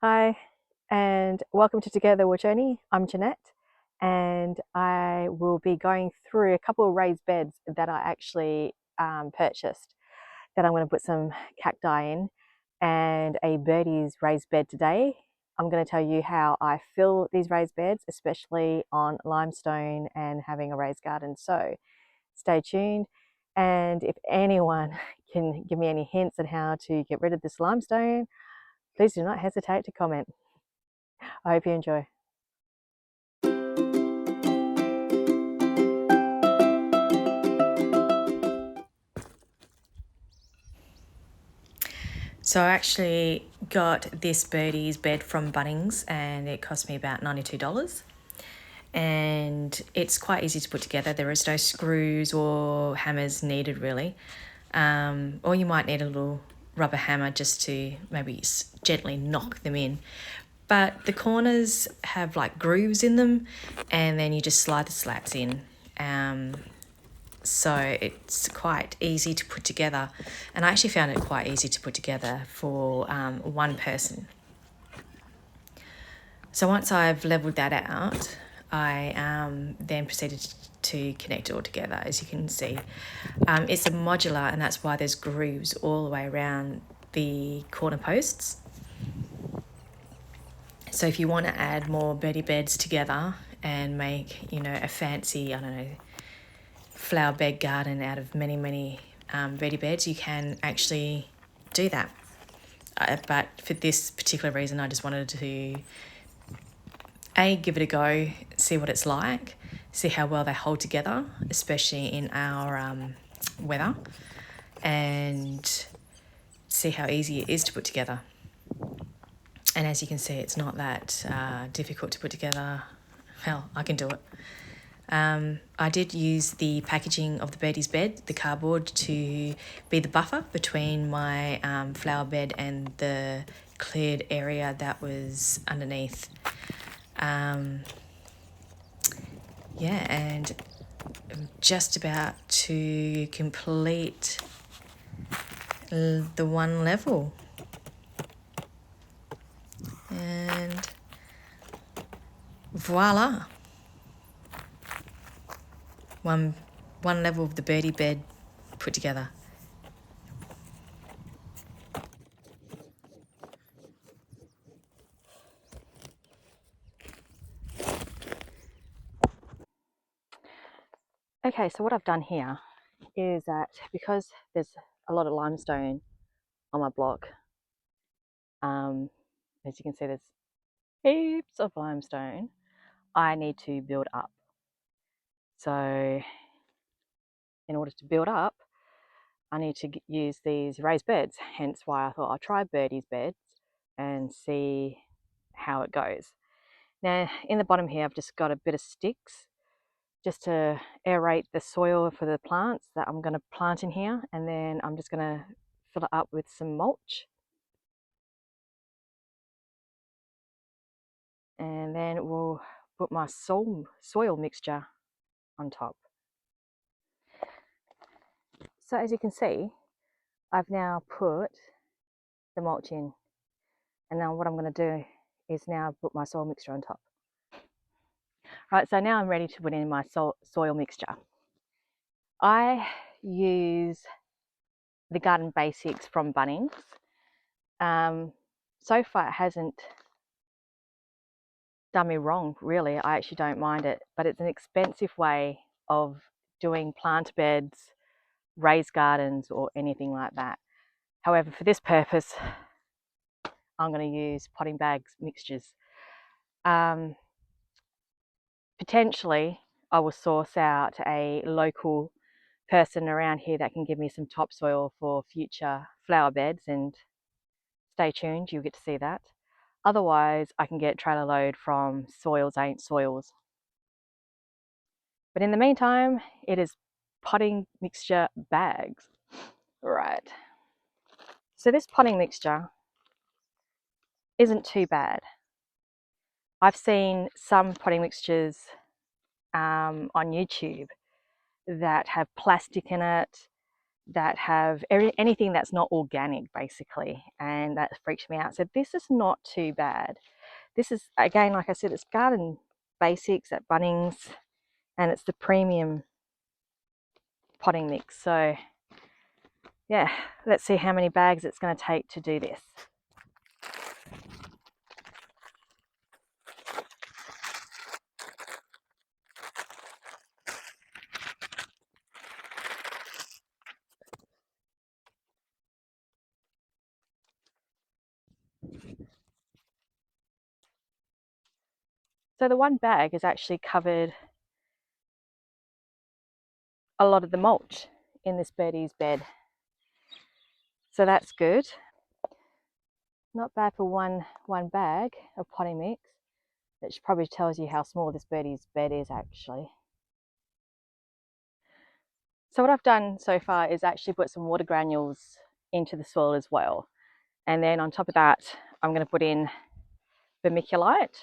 Hi, and welcome to Together We're Journey. I'm Jeanette, and I will be going through a couple of raised beds that I actually purchased that I'm going to put some cacti in and a Birdies raised bed today. I'm going to tell you how I fill these raised beds, especially on limestone and having a raised garden. So stay tuned. And if anyone can give me any hints on how to get rid of this limestone, please do not hesitate to comment. I hope you enjoy. So I actually got this Birdies bed from Bunnings and it cost me about $92. And it's quite easy to put together. There is no screws or hammers needed really. Or you might need a little rubber hammer just to maybe gently knock them in. But the corners have like grooves in them and then you just slide the slats in. So it's quite easy to put together, and I actually found it quite easy to put together for one person. So once I've leveled that out, I then proceeded to connect it all together. As you can see, it's a modular, and that's why there's grooves all the way around the corner posts. So if you want to add more birdie beds together and make, a fancy, I don't know, flower bed garden out of many birdie beds, you can actually do that. But for this particular reason, I just wanted to give it a go, see what it's like, see how well they hold together, especially in our weather, and see how easy it is to put together. And as you can see, it's not that difficult to put together. Hell, I can do it. I did use the packaging of the Birdies bed, the cardboard, to be the buffer between my flower bed and the cleared area that was underneath. And I'm just about to complete the one level. And voila! One level of the birdie bed put together. Okay, so what I've done here is that because there's a lot of limestone on my block, as you can see, there's heaps of limestone, I need to build up. So in order to build up, I need to use these raised beds, hence why I thought I'll try Birdies beds and see how it goes. Now in the bottom here I've just got a bit of sticks just to aerate the soil for the plants that I'm going to plant in here, and then I'm just going to fill it up with some mulch, and then we'll put my soil mixture on top. So as you can see, I've now put the mulch in, and now what I'm going to do is now put my soil mixture on top. Right, so now I'm ready to put in my soil mixture. I use the Garden Basics from Bunnings. So far it hasn't done me wrong, really. I actually don't mind it, but it's an expensive way of doing plant beds, raised gardens, or anything like that. However, for this purpose, I'm going to use potting bags mixtures. Potentially, I will source out a local person around here that can give me some topsoil for future flower beds, and stay tuned, you'll get to see that. Otherwise, I can get trailer load from Soils Ain't Soils. But in the meantime, it is potting mixture bags. Right. So this potting mixture isn't too bad. I've seen some potting mixtures on YouTube that have plastic in it, that have anything that's not organic, basically, and that freaks me out. So this is not too bad. This is, again, like I said, it's Garden Basics at Bunnings, and it's the premium potting mix. So yeah, let's see how many bags it's going to take to do this. So the one bag has actually covered a lot of the mulch in this Birdies bed. So that's good. Not bad for one bag of potting mix. It probably tells you how small this Birdies bed is actually. So what I've done so far is actually put some water granules into the soil as well. And then on top of that, I'm going to put in vermiculite.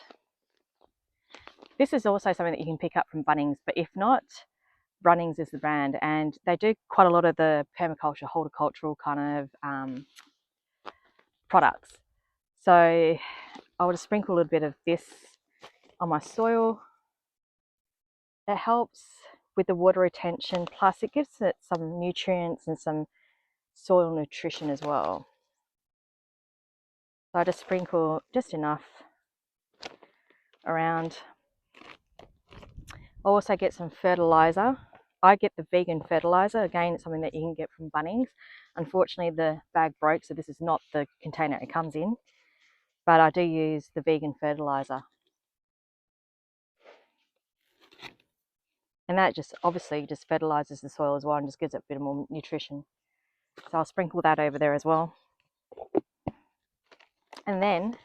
This is also something that you can pick up from Bunnings, but if not, Bunnings is the brand, and they do quite a lot of the permaculture, horticultural kind of products. So I would sprinkle a little bit of this on my soil. It helps with the water retention, plus it gives it some nutrients and some soil nutrition as well. So I just sprinkle just enough around. I also get some fertiliser. I get the vegan fertiliser. Again, it's something that you can get from Bunnings. Unfortunately, the bag broke, so this is not the container it comes in. But I do use the vegan fertiliser. And that just obviously just fertilises the soil as well and just gives it a bit more nutrition. So I'll sprinkle that over there as well. And then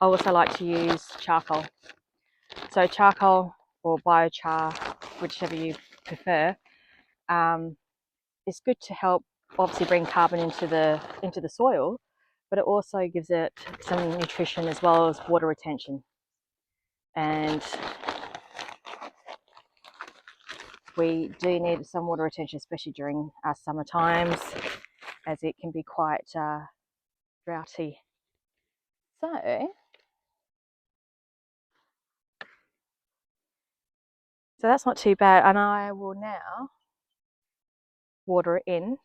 I also like to use charcoal. So charcoal or biochar, whichever you prefer, it's good to help obviously bring carbon into the soil, but it also gives it some nutrition as well as water retention. And we do need some water retention, especially during our summer times, as it can be quite droughty. So that's not too bad, and I will now water it in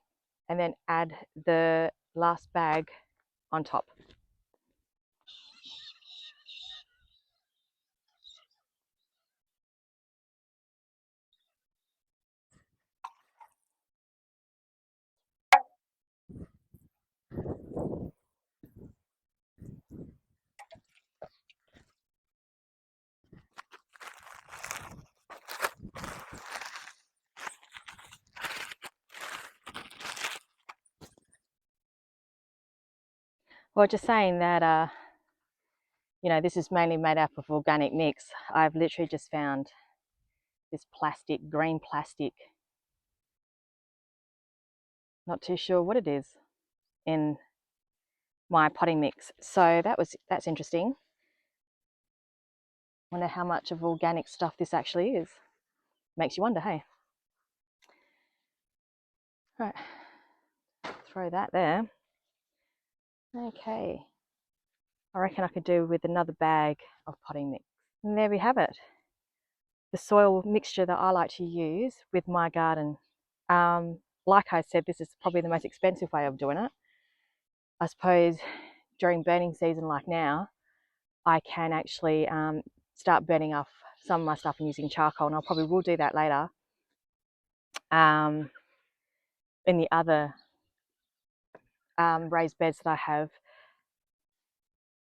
and then add the last bag on top. Well, just saying that, you know, this is mainly made up of organic mix. I've literally just found this plastic, green plastic, not too sure what it is, in my potting mix. So that's interesting. Wonder how much of organic stuff this actually is. Makes you wonder, hey? Right, throw that there. Okay, I reckon I could do with another bag of potting mix. And there we have it. The soil mixture that I like to use with my garden. Like I said, this is probably the most expensive way of doing it. I suppose during burning season like now, I can actually start burning off some of my stuff and using charcoal, and I probably will do that later in the other raised beds that I have,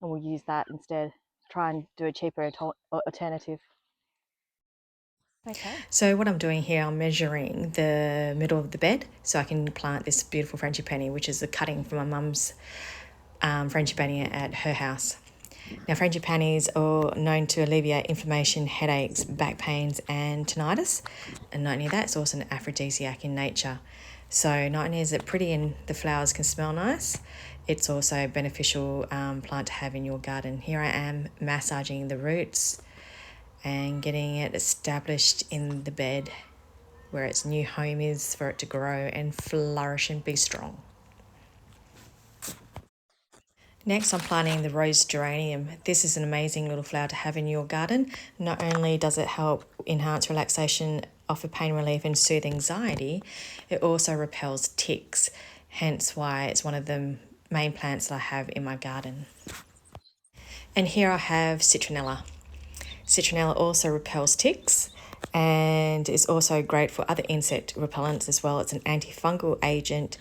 and we'll use that instead, try and do a cheaper alternative. Okay. So what I'm doing here, I'm measuring the middle of the bed so I can plant this beautiful frangipani, which is a cutting from my mum's frangipani at her house. Now, frangipanis are known to alleviate inflammation, headaches, back pains, and tinnitus. And not only that, it's also an aphrodisiac in nature. So not only is it pretty and the flowers can smell nice, it's also a beneficial plant to have in your garden. Here I am massaging the roots and getting it established in the bed. where its new home is for it to grow and flourish and be strong. Next, I'm planting the rose geranium. This is an amazing little flower to have in your garden. Not only does it help enhance relaxation, offer pain relief and soothe anxiety, it also repels ticks, hence why it's one of the main plants that I have in my garden. And here I have citronella. Citronella also repels ticks and is also great for other insect repellents as well. It's an antifungal agent.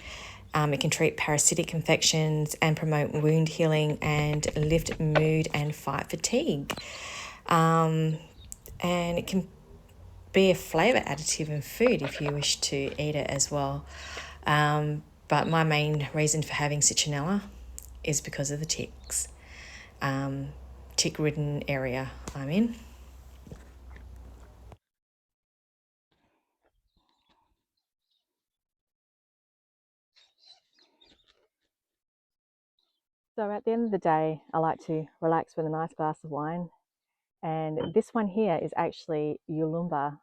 It can treat parasitic infections and promote wound healing and lift mood and fight fatigue. And it can be a flavour additive in food if you wish to eat it as well. But my main reason for having citronella is because of the ticks. Tick-ridden area I'm in. So at the end of the day, I like to relax with a nice glass of wine. And this one here is actually Yulumba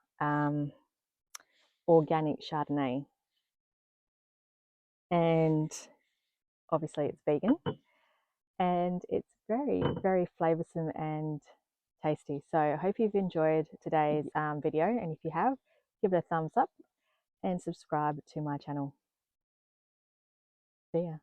organic Chardonnay. And obviously it's vegan. And it's very, very flavoursome and tasty. So I hope you've enjoyed today's video. And if you have, give it a thumbs up and subscribe to my channel. See ya.